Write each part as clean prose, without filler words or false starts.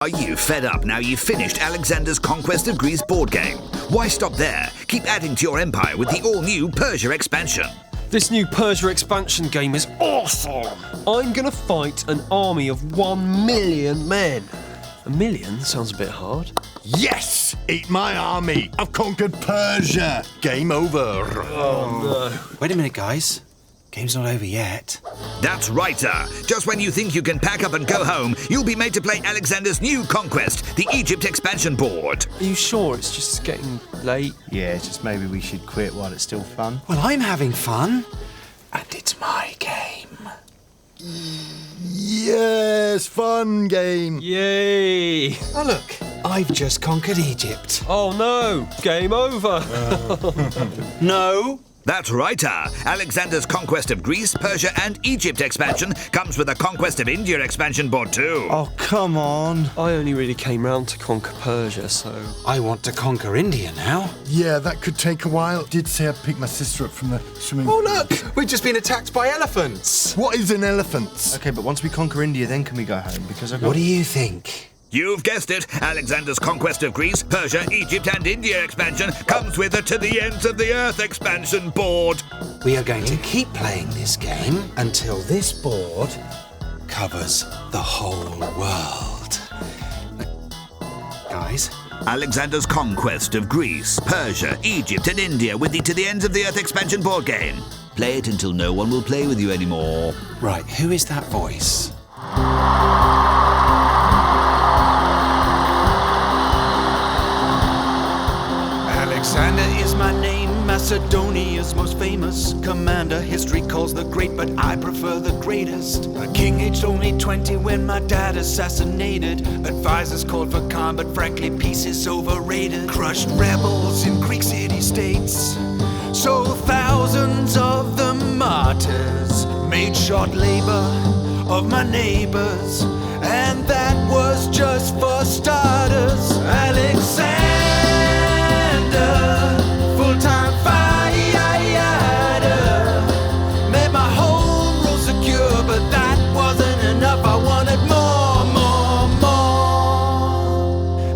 Are you fed up now you've finished Alexander's Conquest of Greece board game? Why stop there? Keep adding to your empire with the all-new Persia expansion. This new Persia expansion game is awesome! I'm gonna fight an army of 1 million men. 1 million sounds a bit hard. Yes! Eat my army! I've conquered Persia! Game over! Oh no. Wait a minute, guys. Game's not over yet. That's right, sir. Just when you think you can pack up and go home, you'll be made to play Alexander's new conquest, the Egypt expansion board. Are you sure it's just getting late? Yeah, just maybe we should quit while it's still fun. Well, I'm having fun. And it's my game. Yes, fun game! Yay! Oh, look. I've just conquered Egypt. Oh no! Game over! No. That's right, sir. Alexander's Conquest of Greece, Persia and Egypt expansion comes with a Conquest of India expansion board too. Oh, come on. I only really came round to conquer Persia, so... I want to conquer India now. Yeah, that could take a while. Did say I'd pick my sister up from the swimming pool. Oh, look! We've just been attacked by elephants. What is an elephant? Okay, but once we conquer India, then can we go home? Because I've got... What do you think? You've guessed it. Alexander's Conquest of Greece, Persia, Egypt and India expansion comes with a To the Ends of the Earth expansion board. We are going to keep playing this game until this board covers the whole world. Guys? Alexander's Conquest of Greece, Persia, Egypt and India with the To the Ends of the Earth expansion board game. Play it until no one will play with you anymore. Right, who is that voice? Alexander is my name, Macedonia's most famous commander. History calls the great, but I prefer the greatest. A king aged only 20 when my dad assassinated. Advisors called for calm, but frankly peace is overrated. Crushed rebels in Greek city-states, so thousands of the martyrs. Made short labor of my neighbors, and that was just for starters. Alexander, full-time fighter, made my home rule secure, but that wasn't enough. I wanted more.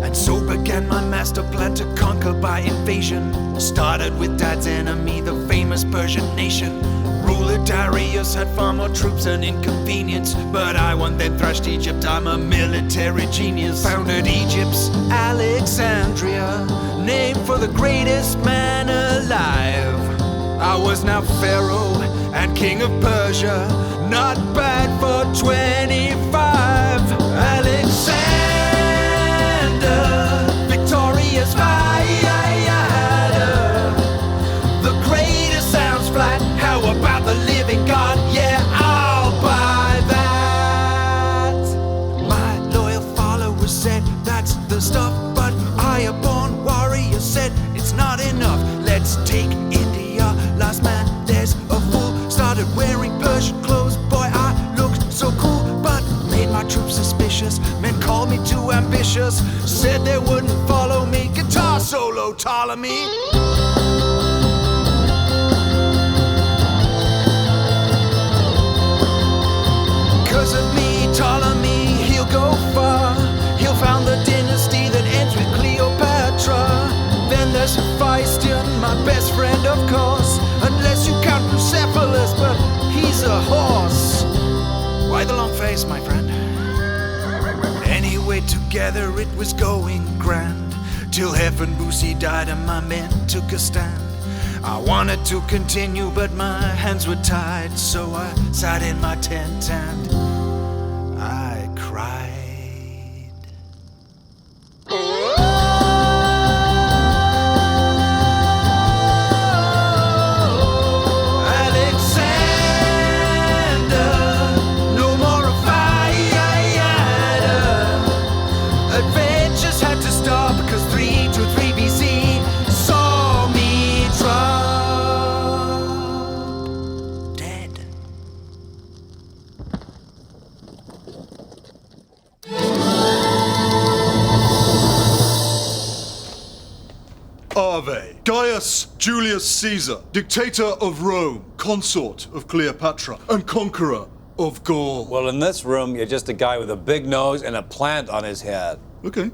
And so began my master plan to conquer by invasion. Started with Dad's enemy, the famous Persian nation. Ruler Darius had far more troops and inconvenience, but I won, then thrashed Egypt. I'm a military genius. Founded Egypt's Alexandria, named for the greatest man alive. I was now Pharaoh and king of Persia, not bad for 25. Alexander, victorious fighter. The greatest sounds flat. How about the living God? Yeah, I'll buy that. My loyal follower said that's the stuff, but I, a born warrior, said it's not enough. Let's take India, last man, there's a fool. Started wearing Persian clothes, boy, I looked so cool, but made my troops suspicious. Men called me too ambitious, said they wouldn't follow me. Guitar solo, Ptolemy. Because of me, Ptolemy, he'll go far. He'll found the dynasty that ends with Cleopatra. Then there's Hephaestion, my best friend, of course. Unless you count Bucephalus, but he's a horse. Why the long face, my friend? Anyway, together it was going grand, till Busi died and my men took a stand. I wanted to continue, but my hands were tied, so I sat in my tent and I cried. Alexander, no more a fighter. Adventures had to stop, because 323 BC saw me drop dead. Ave, Gaius Julius Caesar, dictator of Rome, consort of Cleopatra, and conqueror of Gaul. Well, in this room, you're just a guy with a big nose and a plant on his head. Okay.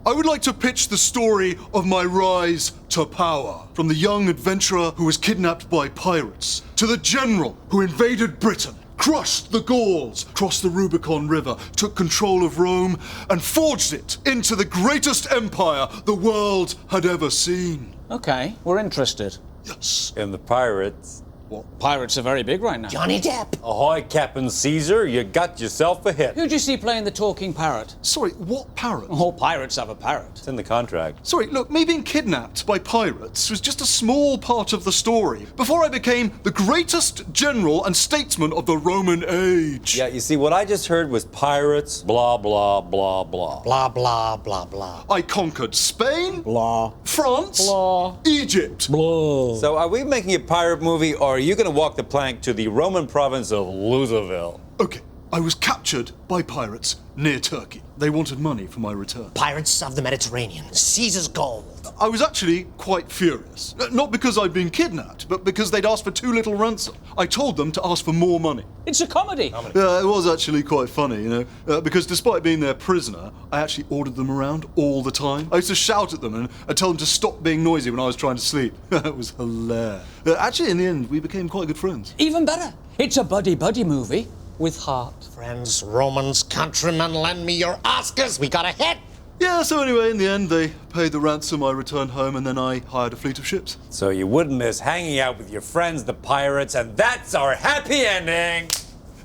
I would like to pitch the story of my rise to power. From the young adventurer who was kidnapped by pirates, to the general who invaded Britain, crushed the Gauls, crossed the Rubicon River, took control of Rome, and forged it into the greatest empire the world had ever seen. Okay, we're interested. Yes. In the pirates. Well, pirates are very big right now. Johnny Depp. Ahoy, Captain Caesar, you got yourself a hit. Who'd you see playing the talking parrot? Sorry, what parrot? All pirates have a parrot. It's in the contract. Sorry, look, me being kidnapped by pirates was just a small part of the story before I became the greatest general and statesman of the Roman age. Yeah, you see, what I just heard was pirates, blah, blah, blah, blah. Blah, blah, blah, blah. I conquered Spain, Blah. France, Blah. Egypt. Blah. So are we making a pirate movie, or are you going to walk the plank to the Roman province of Loserville? Okay, I was captured by pirates near Turkey. They wanted money for my return. Pirates of the Mediterranean. Caesar's gold. I was actually quite furious. Not because I'd been kidnapped, but because they'd asked for too little ransom. I told them to ask for more money. It's a comedy. Yeah, it was actually quite funny, you know, because despite being their prisoner, I actually ordered them around all the time. I used to shout at them and tell them to stop being noisy when I was trying to sleep. It was hilarious. Actually, in the end, we became quite good friends. Even better. It's a buddy-buddy movie with heart. Friends, Romans, countrymen, lend me your Oscars. We got a hit. Yeah, so anyway, in the end, they paid the ransom, I returned home, and then I hired a fleet of ships. So you wouldn't miss hanging out with your friends, the pirates, and that's our happy ending!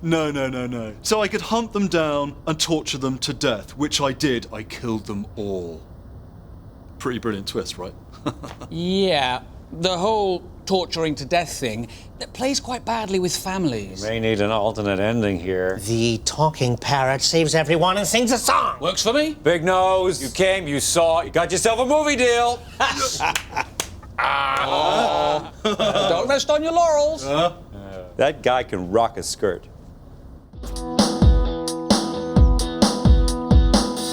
No. So I could hunt them down and torture them to death, which I did. I killed them all. Pretty brilliant twist, right? Yeah, the whole torturing to death thing, that plays quite badly with families. May need an alternate ending here. The talking parrot saves everyone and sings a song. Works for me. Big nose, you came, you saw, you got yourself a movie deal! Don't rest on your laurels. That guy can rock a skirt.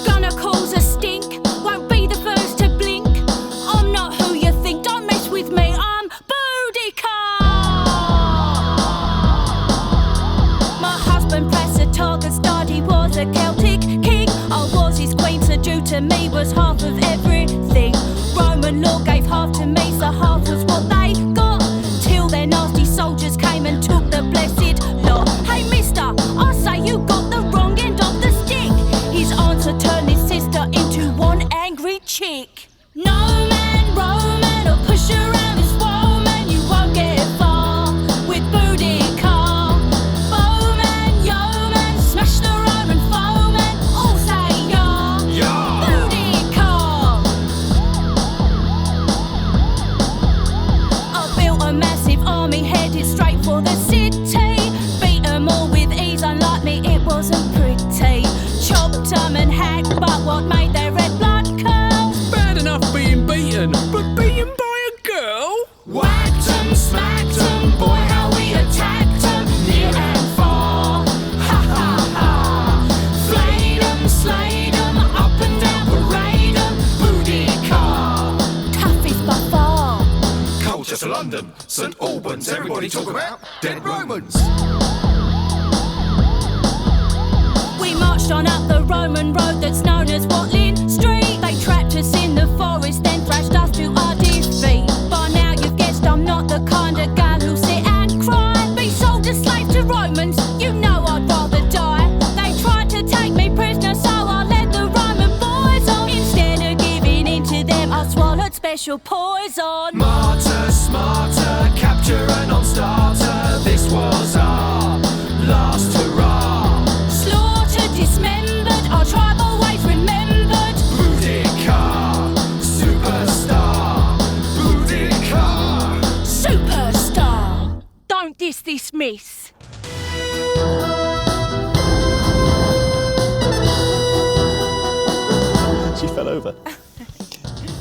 Gonna cause a stink, won't be the first to blink. I'm not who you think, don't mess with me, I'm Boudica. My husband pressed a target stud, he was a Celtic king. I was his queen, so due to me was half of everything. Roman law gave half to me, so half was what they got. Till their nasty soldiers came and took the blessed lot. Hey mister, I say you got the wrong end of the stick. His answer turned his sister into one angry chick. No man, Roman, or push around this woman, you won't get far with Boudica. Bowman, yeoman, smash the Roman foeman, all say yeah. Boudica. I built a massive army headed straight for the city. Beat 'em all with ease, unlike me, it wasn't pretty. Chopped 'em and hacked, but what made their red blood curl? Bad enough being beaten, but beaten by a girl? Whacked 'em, smacked 'em, boy how we attacked 'em, near and far. Ha ha ha. Flayed 'em, slayed 'em, up and down parade 'em, Boudica. Toughest by far. Colchester, London, St Albans, everybody talk about dead Romans. We marched on up the Roman road that's known as Watling Street. They trapped us in the forest, then thrashed us to our defeat. By now you've guessed I'm not the kind of gal who'll sit and cry. Be sold as slave to Romans, you know I'd rather die. They tried to take me prisoner, so I led the Roman boys on. Instead of giving in to them, I swallowed special poison. Martyr, smarter, capture a non-starter. This was our last hurrah. Slaughtered, dismembered, our tribe always remembered. Boudica, superstar. Boudica. Superstar. Don't dismiss. She fell over.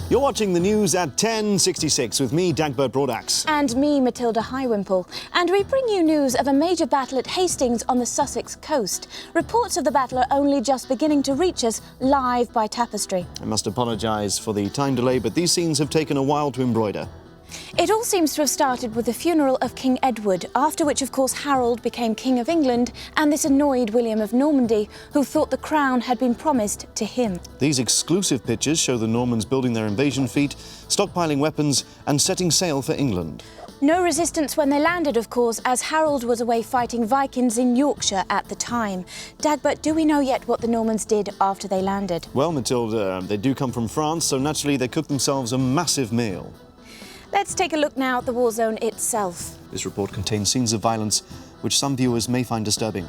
You're watching the news at 10:66 with me, Dagbert Broadaxe. And me, Matilda Highwimple. And we bring you news of a major battle at Hastings on the Sussex coast. Reports of the battle are only just beginning to reach us live by tapestry. I must apologise for the time delay, but these scenes have taken a while to embroider. It all seems to have started with the funeral of King Edward, after which, of course, Harold became King of England, and this annoyed William of Normandy, who thought the crown had been promised to him. These exclusive pictures show the Normans building their invasion fleet, stockpiling weapons, and setting sail for England. No resistance when they landed, of course, as Harold was away fighting Vikings in Yorkshire at the time. Dagbert, do we know yet what the Normans did after they landed? Well, Matilda, they do come from France, so naturally they cooked themselves a massive meal. Let's take a look now at the war zone itself. This report contains scenes of violence which some viewers may find disturbing.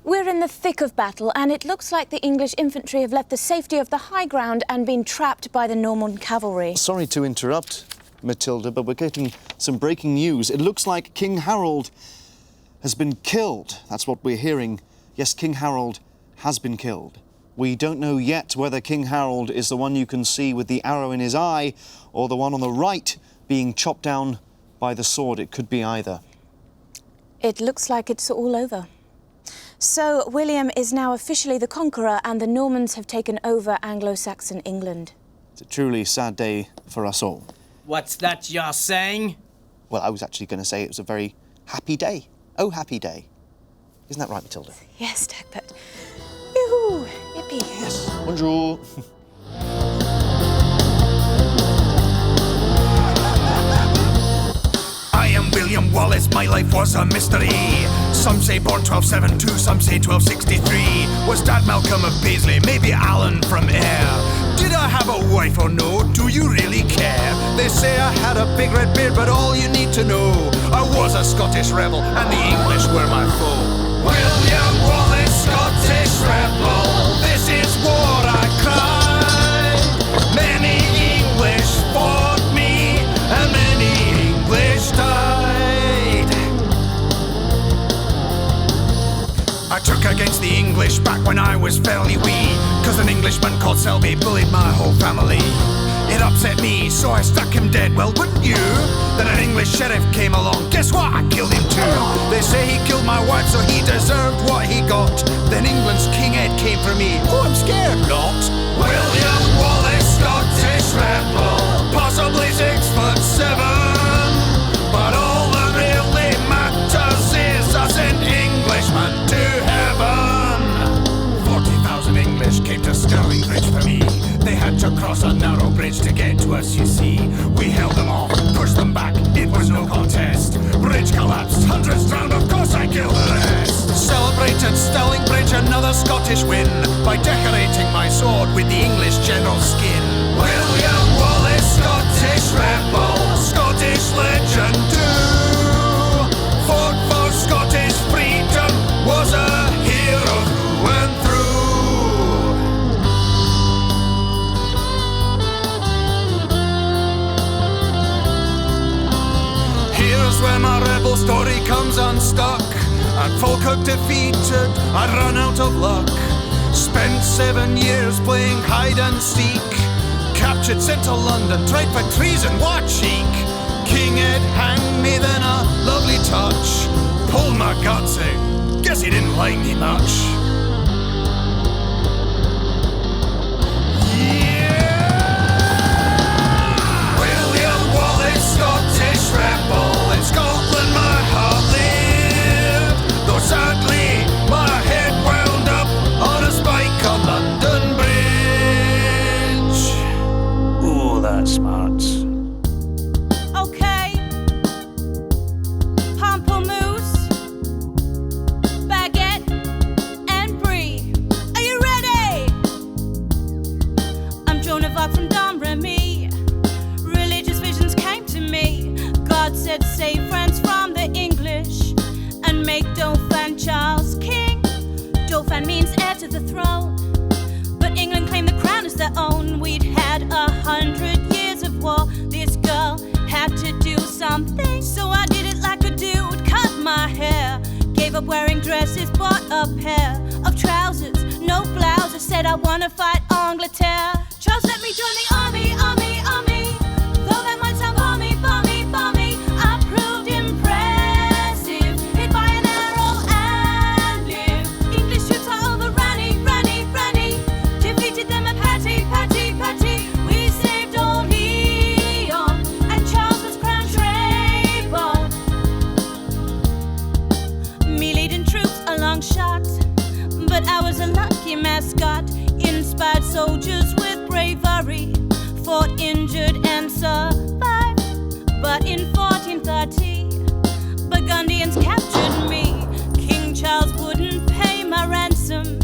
We're in the thick of battle, and it looks like the English infantry have left the safety of the high ground and been trapped by the Norman cavalry. Sorry to interrupt, Matilda, but we're getting some breaking news. It looks like King Harold has been killed. That's what we're hearing. Yes, King Harold has been killed. We don't know yet whether King Harold is the one you can see with the arrow in his eye or the one on the right being chopped down by the sword. It could be either. It looks like it's all over. So William is now officially the conqueror, and the Normans have taken over Anglo-Saxon England. It's a truly sad day for us all. What's that you're saying? Well, I was actually going to say it was a very happy day. Oh, happy day. Isn't that right, Matilda? Yes, Dagbert. Yoo-hoo! Yippee! Yes. Bonjour. I am William Wallace, my life was a mystery. Some say born 1272, some say 1263. Was Dad Malcolm of Paisley, maybe Alan from Ayr? Did I have a wife or no? Do you really care? They say I had a big red beard, but all you need to know, I was a Scottish rebel, and the English were my foe. William Wallace, Scottish rebel, this is war I cry. Many English fought me, and many English died. I took against the English back when I was fairly wee, cause an Englishman called Selby bullied my whole family. It upset me, so I struck him dead. Well, wouldn't you? Then an English sheriff came along. Guess what? I killed him too. They say he killed my wife, so he deserved what he got. Then England's King Ed came for me. Oh, I'm scared not. William Wallace, Scottish rebel, possibly 6'7", but all that really matters is I sent Englishmen to heaven. 40,000 English came to Stirling Bridge for me. They had to cross a narrow bridge to get to us, you see. We held them off, pushed them back, it was no contest. Bridge collapsed, hundreds drowned, of course I killed the rest. Celebrated Stirling Bridge another Scottish win by decorating my sword with the English general's skin. William Wallace, Scottish rebel, Scottish legend too. Fought for Scottish freedom, was a hero through and through. Here's where my rebel story comes unstuck. At Falkirk defeated, I'd run out of luck. Spent 7 years playing hide and seek. Captured, sent to London, tried for treason, what cheek. King Ed hanged me, then a lovely touch. Pulled my guts out, guess he didn't like me much. Scottish rebel, in Scotland my heart lived. Though sadly my head wound up on a spike on London Bridge. Ooh, that's smart. Okay. Pamplemousse, baguette, and brie. Are you ready? I'm Joan of Arc from Domremy. God said save France from the English and make Dauphin Charles king. Dauphin means heir to the throne, but England claimed the crown as their own. We'd had 100 years of war. This girl had to do something, so I did it like a dude. Cut my hair, gave up wearing dresses, bought a pair of trousers, no blouse. I said I wanna fight Angleterre. Charles let me join the army, army, army. Though that might sound balmy, balmy, balmy, I proved impressive. Hit by an arrow and live. English troops are overrun, runny, runny. Defeated them at Patty, Patty, Patty. We saved old Leon, and Charles was soldiers with bravery fought injured and survived. But in 1430, Burgundians captured me. King Charles wouldn't pay my ransom.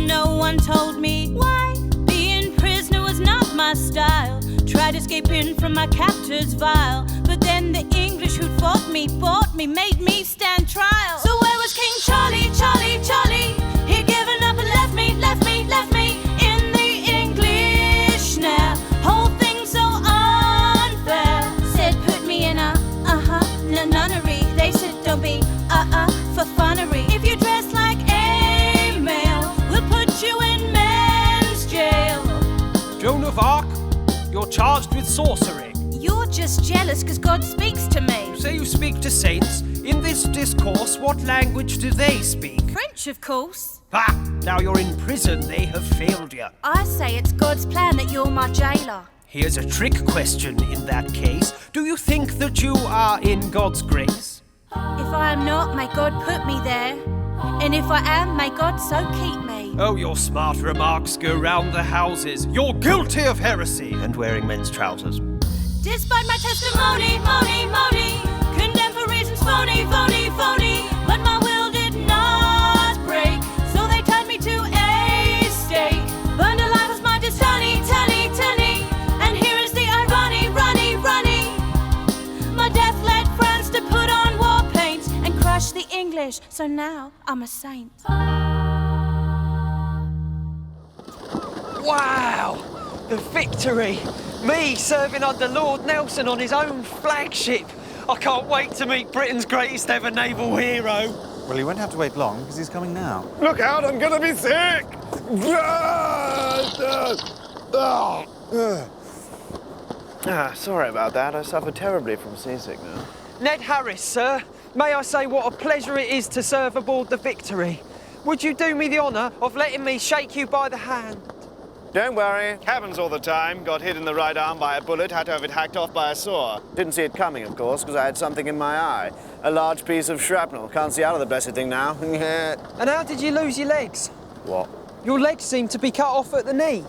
No one told me why. Being prisoner was not my style. Tried escaping from my captors vile. But then the English who'd fought me, bought me, made me stand trial. So where was King Charlie, Charlie, Charlie? He'd given up and left me, left me, left me in the English now. Whole thing so unfair. Said put me in a nunnery. They said don't be for funnery. If you dress like a male, we'll put you in men's jail. Joan of Arc, you're charged with sorcery. You're just jealous because God speaks to me. You say you speak to saints. In this discourse, what language do they speak? French, of course. Ah, now you're in prison, they have failed you. I say it's God's plan that you're my jailer. Here's a trick question in that case. Do you think that you are in God's grace? If I am not, may God put me there. And if I am, may God so keep me. Oh, your smart remarks go round the houses. You're guilty of heresy and wearing men's trousers. Despite my testimony, condemned for reasons phony, but my will did not break, so they tied me to a stake. Burned alive was my destiny, and here is the irony, runny. My death led France to put on war paint and crush the English, so now I'm a saint. Wow! The victory! Me serving under Lord Nelson on his own flagship. I can't wait to meet Britain's greatest ever naval hero. Well, you won't have to wait long, because he's coming now. Look out, I'm gonna be sick! Sorry about that. I suffer terribly from seasickness. Ned Harris, sir. May I say what a pleasure it is to serve aboard the Victory. Would you do me the honour of letting me shake you by the hand? Don't worry. Happens all the time. Got hit in the right arm by a bullet, had to have it hacked off by a saw. Didn't see it coming, of course, because I had something in my eye. A large piece of shrapnel. Can't see out of the blessed thing now. And how did you lose your legs? What? Your legs seem to be cut off at the knee.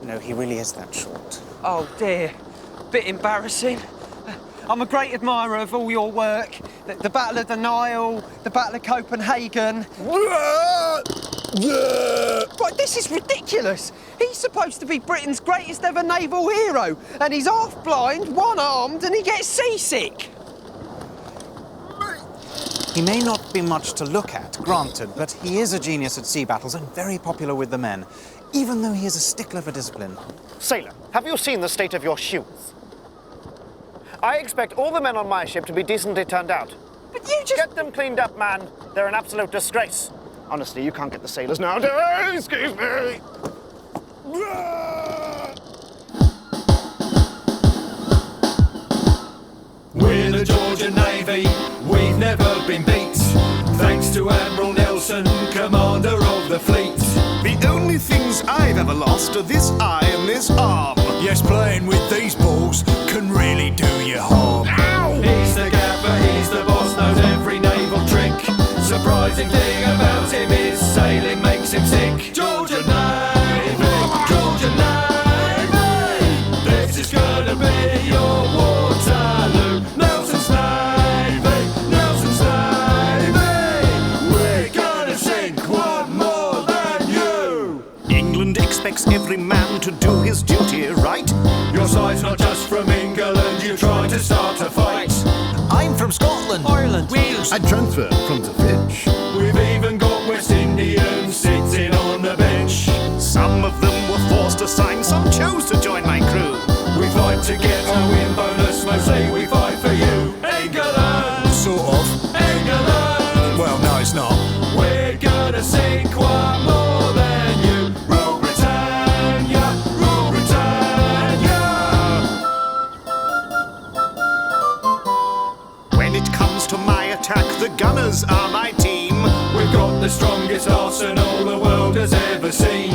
No, he really is that short. Oh, dear. Bit embarrassing. I'm a great admirer of all your work. The Battle of the Nile, the Battle of Copenhagen. But this is ridiculous. He's supposed to be Britain's greatest ever naval hero, and he's half blind, one-armed, and he gets seasick. He may not be much to look at, granted, but he is a genius at sea battles and very popular with the men, even though he is a stickler for discipline. Sailor, have you seen the state of your shoes? I expect all the men on my ship to be decently turned out. But you just... Get them cleaned up, man. They're an absolute disgrace. Honestly, you can't get the sailors now. Excuse me. We're the Georgian Navy, we've never been beat. Thanks to Admiral Nelson, commander of the fleet. The only things I've ever lost are this eye and this arm. Yes, playing with these balls can really do you harm. Ow! He's the gaffer, he's the boss, knows every naval trick. Surprising thing about him is sailing makes him sick. Georgian Navy, Georgian Navy, this is gonna be your Waterloo. Nelson's Navy, Nelson's Navy, we're gonna sink one more than you. England expects every man to do his duty, right? Your side's not just from England, you try to start a fight. I'm from Scotland, Ireland, Wales. I transferred from the Finch. We've even got West Indians sitting on the bench. Some of them were forced to sign, some chose to join my crew. We fight to get a win bonus, mostly we fight for you. England! Sort of. England! Well, no, it's not. We're gonna sink one more than you. Rule Britannia! Rule Britannia! When it comes to my attack, the gunners are my team. We've got the strongest arsenal the world has ever seen.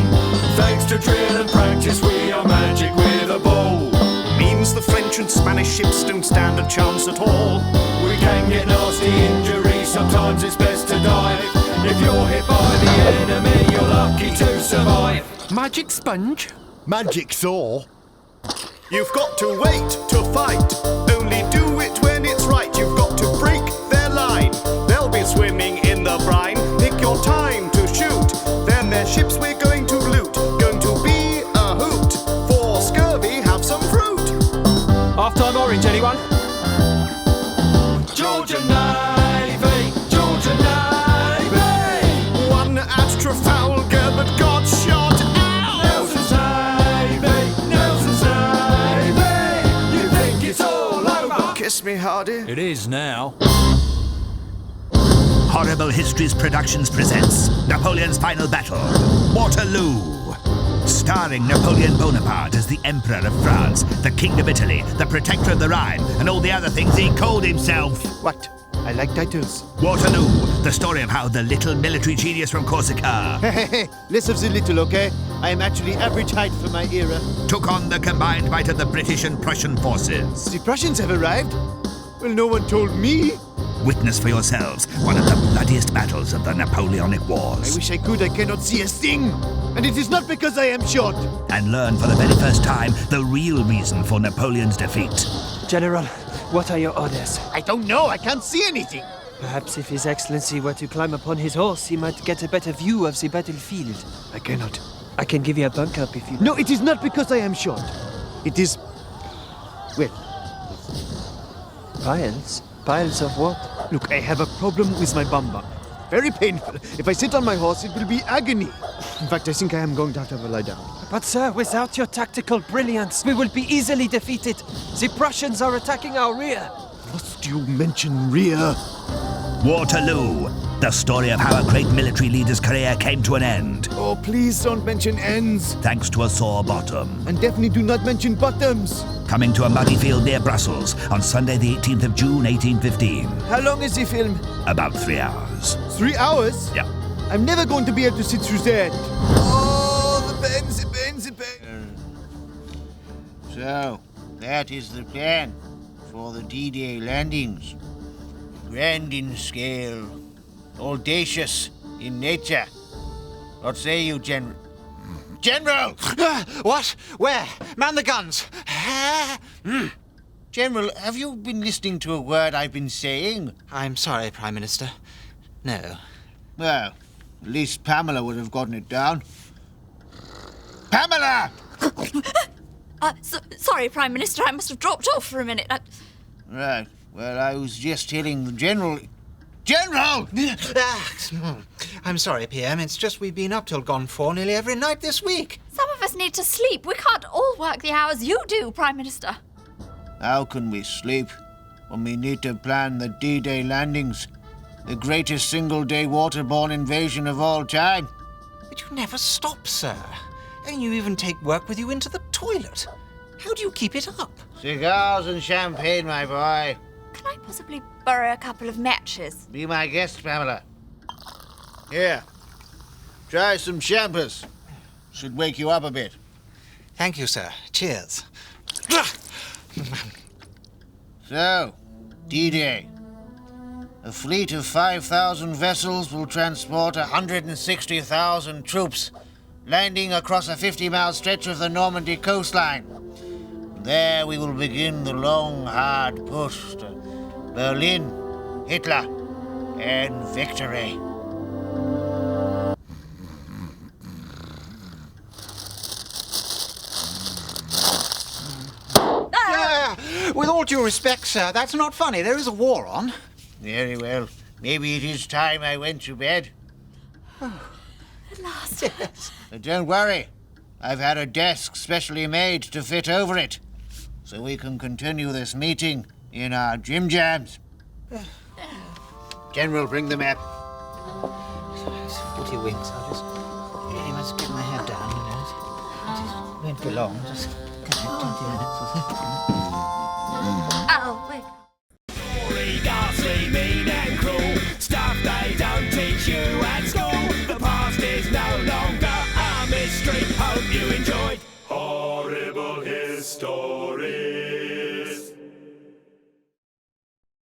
Thanks to drill and practice, we are magic with a ball. Means the French and Spanish ships don't stand a chance at all. We can get nasty injuries, sometimes it's best to dive. If you're hit by the enemy, you're lucky to survive. Magic sponge? Magic saw? You've got to wait to fight. Only do it when it's right. You've got to break their line. They'll be swimming in the brine. Pick your time to shoot. Then their ships we're going to loot. Going to be a hoot. For scurvy, have some fruit. Half-time orange, anyone? Georgian Navy, Georgian Navy. One at Trafalgar but got shot out. Nelson's Navy, Nelson's Navy. You think it's all over? Kiss me, Hardy. It is now. Horrible Histories Productions presents Napoleon's Final Battle, Waterloo. Starring Napoleon Bonaparte as the Emperor of France, the King of Italy, the Protector of the Rhine, and all the other things he called himself. What? I like titles. Waterloo, the story of how the little military genius from Corsica Hey, less of the little, okay? I am actually average height for my era. took on the combined might of the British and Prussian forces. The Prussians have arrived? Well, no one told me. Witness for yourselves one of the bloodiest battles of the Napoleonic Wars. I wish I could, I cannot see a thing. And it is not because I am short. And learn for the very first time the real reason for Napoleon's defeat. General, what are your orders? I don't know, I can't see anything. Perhaps if His Excellency were to climb upon his horse, he might get a better view of the battlefield. I cannot. I can give you a bunk up if you... No, it is not because I am short. It is... well... Piles? Piles of what? Look, I have a problem with my bum bum. Very painful. If I sit on my horse, it will be agony. In fact, I think I am going to have to lie down. But sir, without your tactical brilliance, we will be easily defeated. The Prussians are attacking our rear. Must you mention rear? Waterloo, the story of how a great military leader's career came to an end. Oh, please don't mention ends. Thanks to a sore bottom. And definitely do not mention bottoms. Coming to a muddy field near Brussels on Sunday the 18th of June 1815. How long is the film? About 3 hours. 3 hours? Yeah. I'm never going to be able to sit through that. Oh, the pains, the pains, the pains. So, that is the plan for the D-Day landings. Grand in scale, audacious in nature. What say you, General? General! What? Where? Man the guns! General, have you been listening to a word I've been saying? I'm sorry, Prime Minister. No. Well, at least Pamela would have gotten it down. Pamela! Sorry, Prime Minister, I must have dropped off for a minute. Right. Well, I was just telling the General... General! I'm sorry, PM. It's just we've been up till gone 4 nearly every night this week. Some of us need to sleep. We can't all work the hours you do, Prime Minister. How can we sleep when we need to plan the D-Day landings? The greatest single-day waterborne invasion of all time. But you never stop, sir. And you even take work with you into the toilet. How do you keep it up? Cigars and champagne, my boy. Can I possibly borrow a couple of matches? Be my guest, Pamela. Here. Try some champers. Should wake you up a bit. Thank you, sir. Cheers. So, D-Day. A fleet of 5,000 vessels will transport 160,000 troops, landing across a 50-mile stretch of the Normandy coastline. There we will begin the long, hard push to Berlin, Hitler, and victory. With all due respect, sir, that's not funny. There is a war on. Very well. Maybe it is time I went to bed. At last. Yes. But don't worry. I've had a desk specially made to fit over it, so we can continue this meeting in our Jim Jams. General, bring the map. Footy wings. I must get my head down, you know. It won't be long. Just 20 minutes or so. Oh, wait. Ghastly, mean and cruel.